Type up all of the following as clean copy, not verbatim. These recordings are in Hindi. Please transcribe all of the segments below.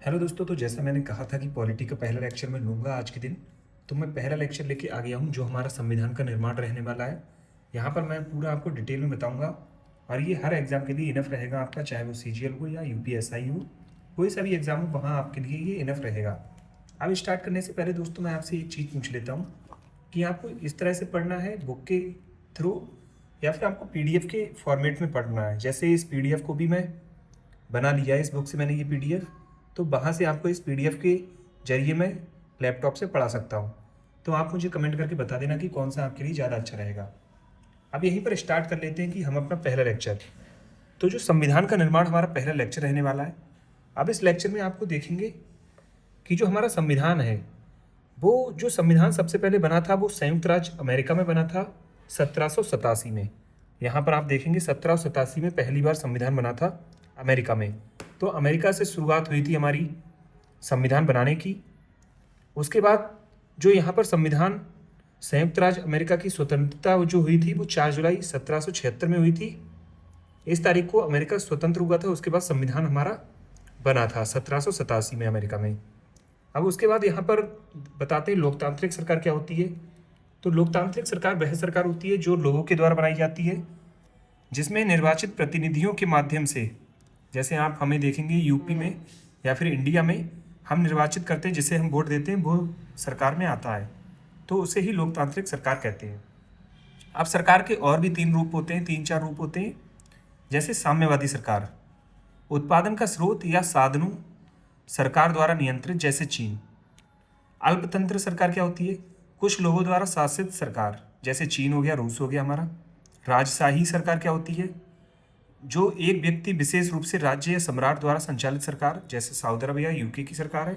हेलो दोस्तों, तो जैसा मैंने कहा था कि पॉलिटी का पहला लेक्चर मैं लूँगा आज के दिन। तो मैं पहला लेक्चर लेके आ गया हूँ जो हमारा संविधान का निर्माण रहने वाला है। यहाँ पर मैं पूरा आपको डिटेल में बताऊँगा और ये हर एग्ज़ाम के लिए इनफ रहेगा आपका, चाहे वो CGL हो या UPSI हो, कोई सा भी एग्ज़ाम हो वहाँ आपके लिए ये इनफ रहेगा। अब स्टार्ट करने से पहले दोस्तों मैं आपसे एक चीज़ पूछ लेता हूँ कि आपको इस तरह से पढ़ना है बुक के थ्रू या फिर आपको PDF के फॉर्मेट में पढ़ना है। जैसे इस PDF को भी मैं बना लिया है, इस बुक से मैंने ये PDF, तो वहाँ से आपको इस PDF के जरिए मैं लैपटॉप से पढ़ा सकता हूँ। तो आप मुझे कमेंट करके बता देना कि कौन सा आपके लिए ज़्यादा अच्छा रहेगा। अब यहीं पर स्टार्ट कर लेते हैं कि हम अपना पहला लेक्चर, तो जो संविधान का निर्माण हमारा पहला लेक्चर रहने वाला है। अब इस लेक्चर में आपको देखेंगे कि जो हमारा संविधान है, वो जो संविधान सबसे पहले बना था वो संयुक्त राज्य अमेरिका में बना था 1787 में। यहाँ पर आप देखेंगे 1787 में पहली बार संविधान बना था अमेरिका में। तो अमेरिका से शुरुआत हुई थी हमारी संविधान बनाने की। उसके बाद जो यहाँ पर संविधान संयुक्त राज्य अमेरिका की स्वतंत्रता जो हुई थी वो 4 जुलाई 1776 में हुई थी। इस तारीख को अमेरिका स्वतंत्र हुआ था। उसके बाद संविधान हमारा बना था 1787 में अमेरिका में। अब उसके बाद यहाँ पर बताते हैं लोकतांत्रिक सरकार क्या होती है। तो लोकतांत्रिक सरकार वह सरकार होती है जो लोगों के द्वारा बनाई जाती है, जिसमें निर्वाचित प्रतिनिधियों के माध्यम से, जैसे आप हमें देखेंगे यूपी में या फिर इंडिया में हम निर्वाचित करते हैं, जिसे हम वोट देते हैं, वो सरकार में आता है, तो उसे ही लोकतांत्रिक सरकार कहते हैं। अब सरकार के और भी 3 रूप होते हैं, 3-4 रूप होते हैं। जैसे साम्यवादी सरकार, उत्पादन का स्रोत या साधनों सरकार द्वारा नियंत्रित, जैसे चीन। अल्पतंत्र सरकार क्या होती है? कुछ लोगों द्वारा शासित सरकार, जैसे चीन हो गया, रूस हो गया हमारा। राजशाही सरकार क्या होती है? जो एक व्यक्ति विशेष रूप से राज्य या सम्राट द्वारा संचालित सरकार, जैसे सऊदी अरब या UK की सरकार है।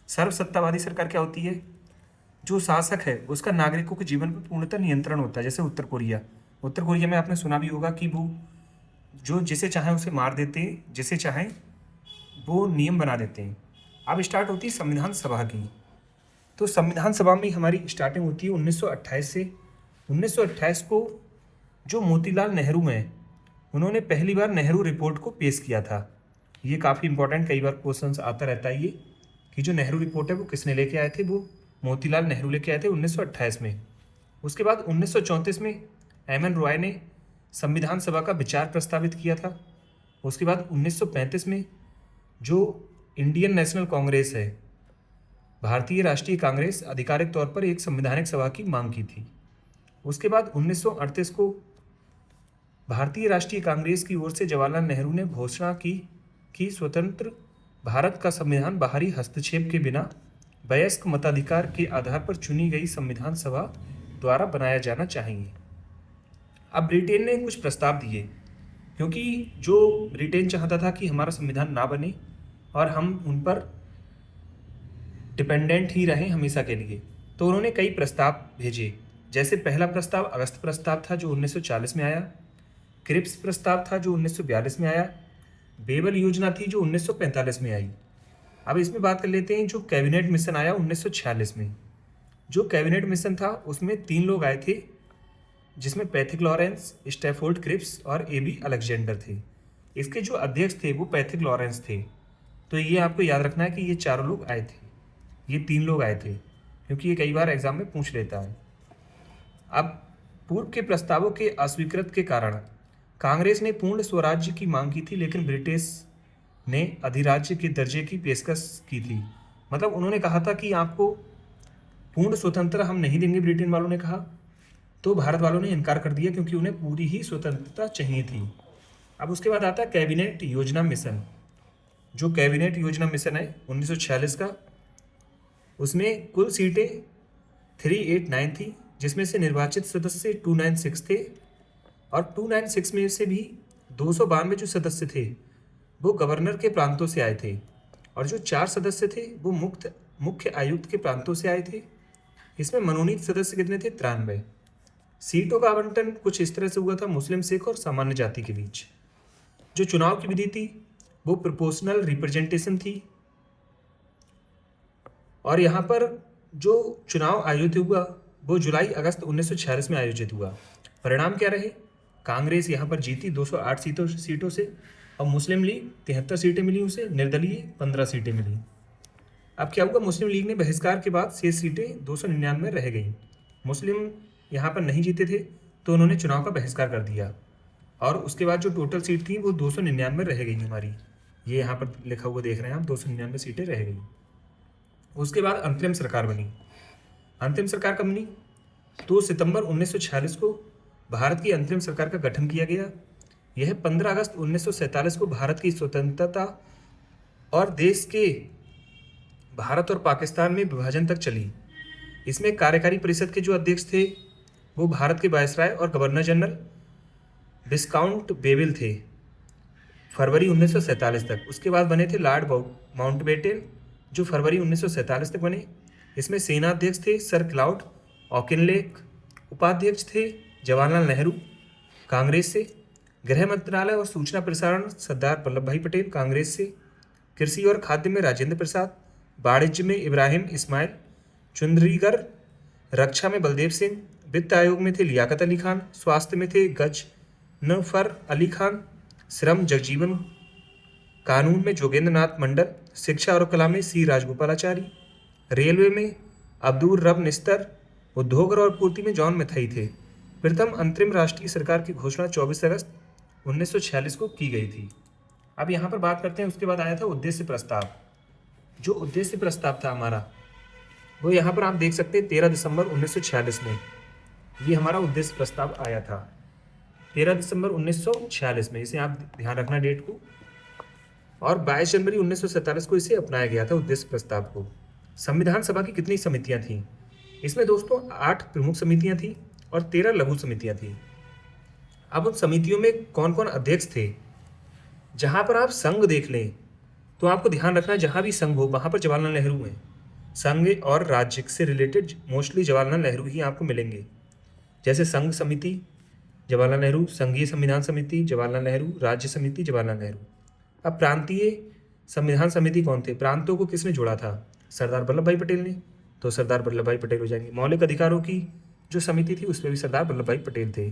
सर्वसत्तावादी सरकार क्या होती है? जो शासक है उसका नागरिकों के जीवन पर पूर्णतः नियंत्रण होता है, जैसे उत्तर कोरिया। उत्तर कोरिया में आपने सुना भी होगा कि वो जो जिसे चाहे उसे मार देते हैं, जिसे चाहे वो नियम बना देते हैं। अब स्टार्ट होती है संविधान सभा की। तो संविधान सभा में हमारी स्टार्टिंग होती है 1928 से। 1928 को जो मोतीलाल नेहरू हैं, उन्होंने पहली बार नेहरू रिपोर्ट को पेश किया था। ये काफ़ी इंपॉर्टेंट, कई बार क्वेश्चंस आता रहता है ये कि जो नेहरू रिपोर्ट है वो किसने लेके आए थे? वो मोतीलाल नेहरू लेके आए थे 1928 में। उसके बाद 1934 में MN रॉय ने संविधान सभा का विचार प्रस्तावित किया था। उसके बाद 1935 में जो इंडियन नेशनल कांग्रेस है, भारतीय राष्ट्रीय कांग्रेस, आधिकारिक तौर पर एक संवैधानिक सभा की मांग की थी। उसके बाद 1938 को भारतीय राष्ट्रीय कांग्रेस की ओर से जवाहरलाल नेहरू ने घोषणा की कि स्वतंत्र भारत का संविधान बाहरी हस्तक्षेप के बिना वयस्क मताधिकार के आधार पर चुनी गई संविधान सभा द्वारा बनाया जाना चाहिए। अब ब्रिटेन ने कुछ प्रस्ताव दिए, क्योंकि जो ब्रिटेन चाहता था कि हमारा संविधान ना बने और हम उन पर डिपेंडेंट ही रहें हमेशा के लिए, तो उन्होंने कई प्रस्ताव भेजे। जैसे पहला प्रस्ताव अगस्त प्रस्ताव था जो 1940 में आया। क्रिप्स प्रस्ताव था जो 1942 में आया। बेबल योजना थी जो 1945 में आई। अब इसमें बात कर लेते हैं जो कैबिनेट मिशन आया 1946 में। जो कैबिनेट मिशन था उसमें 3 लोग आए थे, जिसमें पैथिक लॉरेंस, स्टैफोर्ड क्रिप्स और AB अलेक्जेंडर थे। इसके जो अध्यक्ष थे वो पैथिक लॉरेंस थे। तो ये आपको याद रखना है कि ये 4 लोग आए थे, ये 3 लोग आए थे, क्योंकि ये कई बार एग्जाम में पूछ लेता है। अब पूर्व के प्रस्तावों के अस्वीकृत के कारण कांग्रेस ने पूर्ण स्वराज्य की मांग की थी, लेकिन ब्रिटिश ने अधिराज्य के दर्जे की पेशकश की थी। मतलब उन्होंने कहा था कि आपको पूर्ण स्वतंत्रता हम नहीं देंगे, ब्रिटेन वालों ने कहा। तो भारत वालों ने इनकार कर दिया, क्योंकि उन्हें पूरी ही स्वतंत्रता चाहिए थी। अब उसके बाद आता है कैबिनेट योजना मिशन। जो कैबिनेट योजना मिशन है 1946 का, उसमें कुल सीटें 389 थी, जिसमें से निर्वाचित सदस्य 296 थे, और 296 में से भी 292 जो सदस्य थे वो गवर्नर के प्रांतों से आए थे, और जो 4 सदस्य थे वो मुख्य आयुक्त के प्रांतों से आए थे। इसमें मनोनीत सदस्य कितने थे? 93। सीटों का आवंटन कुछ इस तरह से हुआ था मुस्लिम, सिख और सामान्य जाति के बीच। जो चुनाव की विधि थी वो प्रोपोर्शनल रिप्रेजेंटेशन थी, और यहाँ पर जो चुनाव आयोजित हुआ वो जुलाई अगस्त 1946 में आयोजित हुआ। परिणाम क्या रहे? कांग्रेस यहाँ पर जीती 208 सीटों से, और मुस्लिम लीग 73 सीटें मिली उसे, निर्दलीय 15 सीटें मिली। अब क्या हुआ, मुस्लिम लीग ने बहिष्कार के बाद शेष सीटें 299 रह गई। मुस्लिम यहाँ पर नहीं जीते थे तो उन्होंने चुनाव का बहिष्कार कर दिया और उसके बाद जो टोटल सीट थी वो 299 रह गई हमारी। ये यहाँ पर लिखा हुआ देख रहे हैं आप, 299 सीटें रह गई। उसके बाद अंतरिम सरकार बनी। अंतिम सरकार कब बनी? 2 सितंबर 1946 को भारत की अंतरिम सरकार का गठन किया गया। यह 15 अगस्त 1947 को भारत की स्वतंत्रता और देश के भारत और पाकिस्तान में विभाजन तक चली। इसमें कार्यकारी परिषद के जो अध्यक्ष थे वो भारत के वायसराय और गवर्नर जनरल विस्काउंट बेविल थे फरवरी 1947 तक। उसके बाद बने थे लॉर्ड माउंटबेटन जो फरवरी 1947 तक बने। इसमें सेना अध्यक्ष थे सर क्लाउड ऑकिनलेक, उपाध्यक्ष थे जवाहरलाल नेहरू कांग्रेस से, गृह मंत्रालय और सूचना प्रसारण सरदार वल्लभ भाई पटेल कांग्रेस से, कृषि और खाद्य में राजेंद्र प्रसाद, वाणिज्य में इब्राहिम इस्माइल चुंद्रीगर, रक्षा में बलदेव सिंह, वित्त आयोग में थे लियाकत अली खान, स्वास्थ्य में थे गजनफर अली खान, श्रम जगजीवन, कानून में जोगेंद्र नाथ मंडल, शिक्षा और कला में सी राजगोपालाचारी, रेलवे में अब्दुल रब निस्तर, उद्योग और पूर्ति में जॉन मैथाई थे। प्रथम अंतरिम राष्ट्रीय सरकार की घोषणा 24 अगस्त 1946 को की गई थी। अब यहाँ पर बात करते हैं, उसके बाद आया था उद्देश्य प्रस्ताव। जो उद्देश्य प्रस्ताव था हमारा वो यहाँ पर आप देख सकते हैं 13 दिसंबर 1946 में ये हमारा उद्देश्य प्रस्ताव आया था। 13 दिसंबर 1946 में, इसे आप ध्यान रखना डेट को। और 22 जनवरी 1947 को इसे अपनाया गया था उद्देश्य प्रस्ताव को। संविधान सभा की कितनी समितियां थीं? इसमें दोस्तों 8 प्रमुख समितियां थीं और 13 लघु समितियां थीं। अब उन समितियों में कौन कौन अध्यक्ष थे? जहां पर आप संघ देख लें तो आपको ध्यान रखना है, जहां भी संघ हो वहां पर जवाहरलाल नेहरू हैं। संघ और राज्य से रिलेटेड मोस्टली जवाहरलाल नेहरू ही आपको मिलेंगे। जैसे संघ समिति जवाहरलाल नेहरू, संघीय संविधान समिति जवाहरलाल नेहरू, राज्य समिति जवाहरलाल नेहरू। अब प्रांतीय संविधान समिति कौन थे? प्रांतों को किसने जोड़ा था? सरदार वल्लभ भाई पटेल ने, तो सरदार वल्लभ भाई पटेल हो जाएंगे। मौलिक अधिकारों की जो समिति थी उस पर भी सरदार वल्लभ भाई पटेल थे।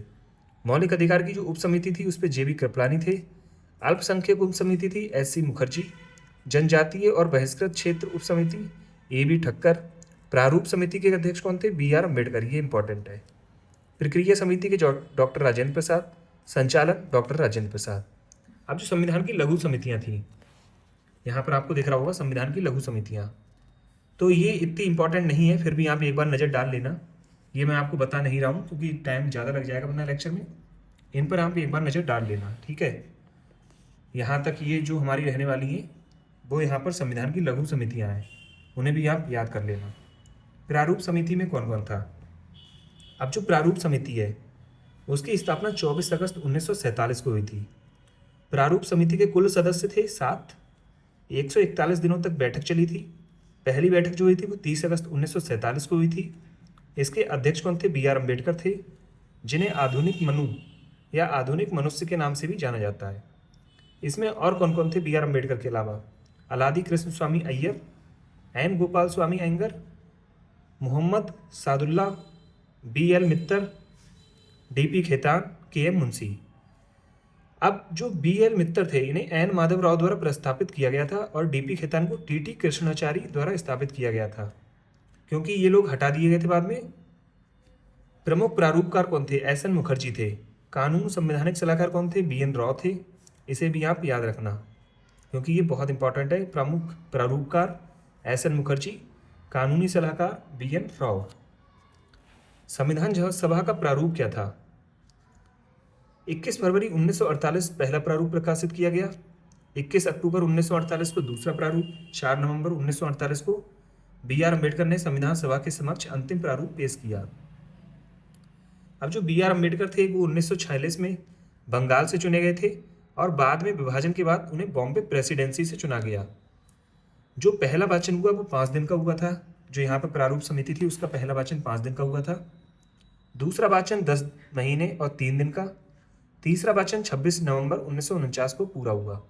मौलिक अधिकार की जो उप समिति थी उस पर जेबी कृपलानी थे। अल्पसंख्यक उप समिति थी एस.सी. मुखर्जी। जनजातीय और बहिष्कृत क्षेत्र उप समिति ए.बी. ठक्कर। प्रारूप समिति के अध्यक्ष कौन थे? बी.आर. अम्बेडकर। ये इंपॉर्टेंट है। प्रक्रिया समिति के डॉक्टर राजेंद्र प्रसाद। संचालक डॉक्टर राजेंद्र प्रसाद। अब जो संविधान की लघु समितियां थी, यहाँ पर आपको दिख रहा होगा संविधान की लघु समितियां, तो ये इतनी इंपॉर्टेंट नहीं है, फिर भी आप एक बार नज़र डाल लेना। ये मैं आपको बता नहीं रहा हूँ क्योंकि टाइम ज़्यादा लग जाएगा वरना लेक्चर में। इन पर आप एक बार नज़र डाल लेना, ठीक है। यहाँ तक ये जो हमारी रहने वाली हैं वो यहाँ पर संविधान की लघु समितियाँ हैं, उन्हें भी आप याद कर लेना। प्रारूप समिति में कौन कौन था? अब जो प्रारूप समिति है उसकी स्थापना 24 अगस्त 1947 को हुई थी। प्रारूप समिति के कुल सदस्य थे 7। 141 दिनों तक बैठक चली थी। पहली बैठक जो हुई थी वो 30 अगस्त 1947 को हुई थी। इसके अध्यक्ष कौन थे? बी.आर. अम्बेडकर थे, जिन्हें आधुनिक मनु या आधुनिक मनुष्य के नाम से भी जाना जाता है। इसमें और कौन कौन थे बी.आर. अम्बेडकर के अलावा? अलादी कृष्ण स्वामी अय्यर, एन गोपाल स्वामी अयंगर, मोहम्मद सादुल्ला, बी.एल. मित्तर, डी.पी. खेतान, के.एम. मुंशी। अब जो बी.एल. मित्तर थे इन्हें एन माधव राव द्वारा प्रस्तापित किया गया था और डी.पी. खेतान को टी.टी. कृष्णाचारी द्वारा स्थापित किया गया था, क्योंकि ये लोग हटा दिए गए थे बाद में। प्रमुख प्रारूपकार कौन थे? एस.एन. मुखर्जी थे। कानून संवैधानिक सलाहकार कौन थे? बी.एन. राव थे। इसे भी आप याद रखना क्योंकि ये बहुत इंपॉर्टेंट है। प्रमुख प्रारूपकार एस.एन. मुखर्जी, कानूनी सलाहकार बी.एन. राव। संविधान सभा का प्रारूप क्या था? 21 फरवरी 1948 पहला प्रारूप प्रकाशित किया गया। 21 अक्टूबर 1948 को दूसरा प्रारूप। 4 नवंबर 1948 को बी.आर. अम्बेडकर ने संविधान सभा के समक्ष अंतिम प्रारूप पेश किया। अब जो बी.आर. अम्बेडकर थे वो 1946 में बंगाल से चुने गए थे और बाद में विभाजन के बाद उन्हें बॉम्बे प्रेसिडेंसी से चुना गया। जो पहला वाचन हुआ वो 5 दिन का हुआ था। जो यहाँ पर प्रारूप समिति थी उसका पहला वाचन 5 दिन का हुआ था। दूसरा वाचन 10 महीने और 3 दिन का। तीसरा वाचन 26 नवंबर 1949 को पूरा हुआ।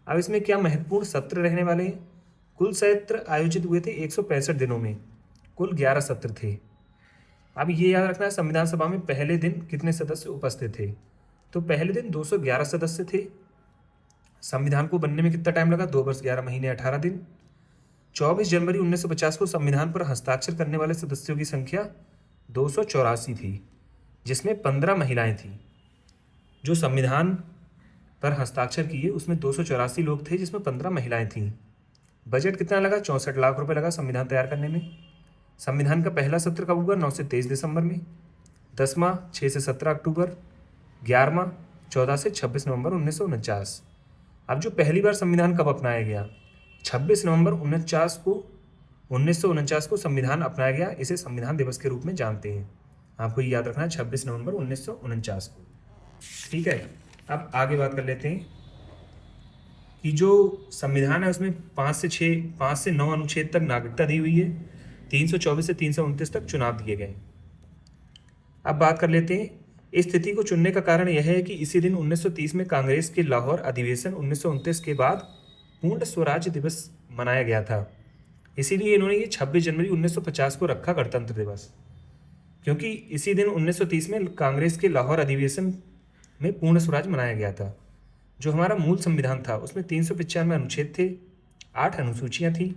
अब इसमें क्या महत्वपूर्ण सत्र रहने वाले हैं? कुल सत्र आयोजित हुए थे 165 दिनों में, कुल 11 सत्र थे। अब ये याद रखना है संविधान सभा में पहले दिन कितने सदस्य उपस्थित थे? तो पहले दिन 211 सदस्य थे। संविधान को बनने में कितना टाइम लगा? 2 वर्ष 11 महीने 18 दिन। 24 जनवरी 1950 को संविधान पर हस्ताक्षर करने वाले सदस्यों की संख्या 284 थी, जिसमें 15 महिलाएं थीं। जो संविधान पर हस्ताक्षर किए उसमें 284 लोग थे, जिसमें 15 महिलाएं थीं। बजट कितना लगा? 64 लाख रुपए लगा संविधान तैयार करने में। संविधान का पहला सत्र कब हुआ? 9 से 23 दिसंबर में। 10वां 6 से 17 अक्टूबर। 11वां 14 से 26 नवंबर 1949। अब जो पहली बार संविधान कब अपनाया गया? 26 नवंबर 1949 को संविधान अपनाया गया। इसे संविधान दिवस के रूप में जानते हैं। आपको ये याद रखना है, 26 नवंबर 1949 को। ठीक है, अब आगे बात कर लेते हैं कि जो संविधान है उसमें 5 से 9 अनुच्छेद तक नागरिकता दी हुई है। 324 से 329 तक चुनाव दिए गए। अब बात कर लेते हैं, इस तिथि को चुनने का कारण यह है कि इसी दिन 1930 में कांग्रेस के लाहौर अधिवेशन 1929 के बाद पूर्ण स्वराज्य दिवस मनाया गया था। इसीलिए इन्होंने ये 26 जनवरी 1950 को रखा गणतंत्र दिवस, क्योंकि इसी दिन 1930 में कांग्रेस के लाहौर अधिवेशन में पूर्ण स्वराज मनाया गया था। जो हमारा मूल संविधान था उसमें 395 अनुच्छेद थे, 8 अनुसूचियां थी,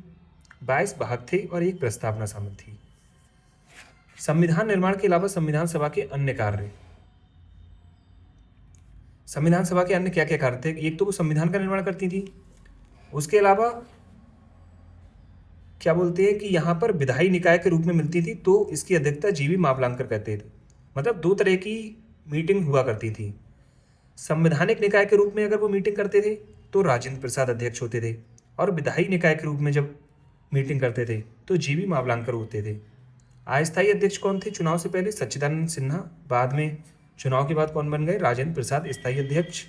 22 भाग थे और 1 प्रस्तावना शामिल थी। संविधान निर्माण के अलावा संविधान सभा के अन्य कार्य। संविधान सभा के अन्य क्या क्या कार्य थे? एक तो वो संविधान का निर्माण करती थी, उसके अलावा क्या बोलते हैं कि यहाँ पर विधायी निकाय के रूप में मिलती थी, तो इसकी अध्यक्षता जीवी मावलांकर करते थे। मतलब 2 तरह की मीटिंग हुआ करती थी। संवैधानिक निकाय के रूप में अगर वो मीटिंग करते थे तो राजेंद्र प्रसाद अध्यक्ष होते थे, और विधायी निकाय के रूप में जब मीटिंग करते थे तो जीवी मावलांकर होते थे। अस्थायी अध्यक्ष कौन थे? चुनाव से पहले सच्चिदानंद सिन्हा, बाद में चुनाव के बाद कौन बन गए? राजेंद्र प्रसाद स्थायी अध्यक्ष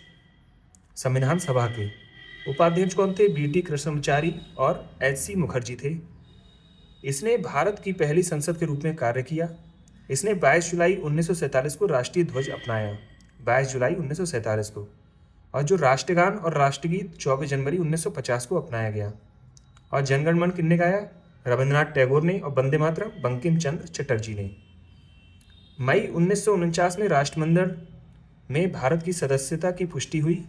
संविधान सभा के। उपाध्यक्ष कौन थे? BT कृष्णमाचारी और HC मुखर्जी थे। इसने भारत की पहली संसद के रूप में कार्य किया। इसने 22 जुलाई 1947 को राष्ट्रीय ध्वज अपनाया, 22 जुलाई 1947 को। और जो राष्ट्रगान और राष्ट्रगीत 24 जनवरी 1950 को अपनाया गया। और जनगण मन किसने गाया? रविंद्रनाथ टैगोर ने। और वंदे मातरम बंकिम चंद्र चटर्जी ने। मई 1949 में राष्ट्रमंडल में भारत की सदस्यता की पुष्टि हुई।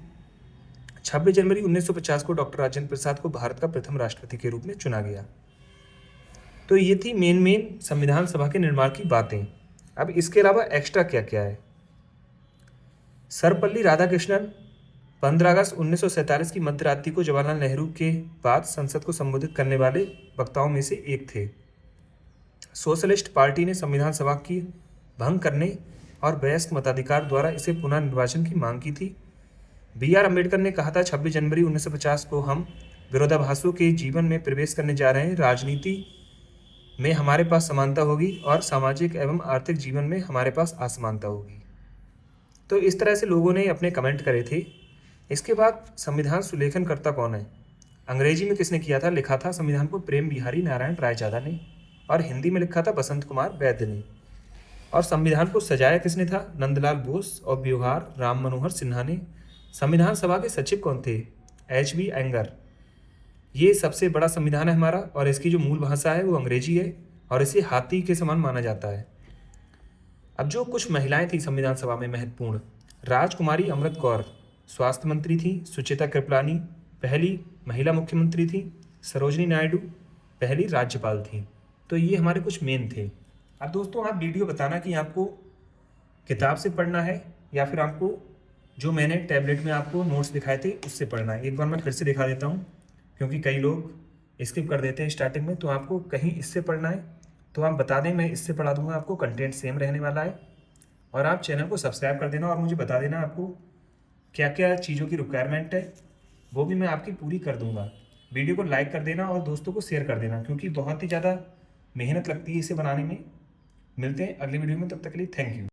26 जनवरी 1950 को डॉक्टर राजेंद्र प्रसाद को भारत का प्रथम राष्ट्रपति के रूप में चुना गया। तो ये थी मेन संविधान सभा के निर्माण की बातें। अब इसके अलावा एक्स्ट्रा क्या क्या है? सर्वपल्ली राधाकृष्णन 15 अगस्त 1947 की मध्यरात्रि को जवाहरलाल नेहरू के बाद संसद को संबोधित करने वाले वक्ताओं में से एक थे। सोशलिस्ट पार्टी ने संविधान सभा की भंग करने और वयस्क मताधिकार द्वारा इसे पुनः निर्वाचन की मांग की थी। BR अम्बेडकर ने कहा था 26 जनवरी 1950 को हम विरोधाभासों के जीवन में प्रवेश करने जा रहे हैं। राजनीति में हमारे पास समानता होगी और सामाजिक एवं आर्थिक जीवन में हमारे पास असमानता होगी। तो इस तरह से लोगों ने अपने कमेंट करे थे। इसके बाद संविधान सुलेखनकर्ता कौन है? अंग्रेजी में किसने किया था? लिखा था संविधान को प्रेम बिहारी नारायण रायजादा ने, और हिंदी में लिखा था बसंत कुमार वैद्य ने। और संविधान को सजाया किसने था? नंदलाल बोस और व्यवहार राम मनोहर सिन्हा ने। संविधान सभा के सचिव कौन थे? HB anger. ये सबसे बड़ा संविधान है हमारा, और इसकी जो मूल भाषा है वो अंग्रेजी है, और इसे हाथी के समान माना जाता है। अब जो कुछ महिलाएं थी संविधान सभा में महत्वपूर्ण, राजकुमारी अमृत कौर स्वास्थ्य मंत्री थी, सुचेता कृपलानी पहली महिला मुख्यमंत्री थी, सरोजनी नायडू पहली राज्यपाल थी। तो ये हमारे कुछ मेन थे। अब दोस्तों आप वीडियो बताना कि आपको किताब से पढ़ना है या फिर आपको जो मैंने टैबलेट में आपको नोट्स दिखाए थे उससे पढ़ना है। एक बार मैं फिर से दिखा देता हूँ, क्योंकि कई लोग स्किप कर देते हैं स्टार्टिंग में। तो आपको कहीं इससे पढ़ना है तो आप बता दें, मैं इससे पढ़ा दूंगा आपको। कंटेंट सेम रहने वाला है। और आप चैनल को सब्सक्राइब कर देना और मुझे बता देना आपको क्या क्या चीज़ों की रिक्वायरमेंट है, वो भी मैं आपकी पूरी कर दूंगा। वीडियो को लाइक कर देना और दोस्तों को शेयर कर देना, क्योंकि बहुत ही ज़्यादा मेहनत लगती है इसे बनाने में। मिलते हैं अगली वीडियो में, तब तक के लिए थैंक यू।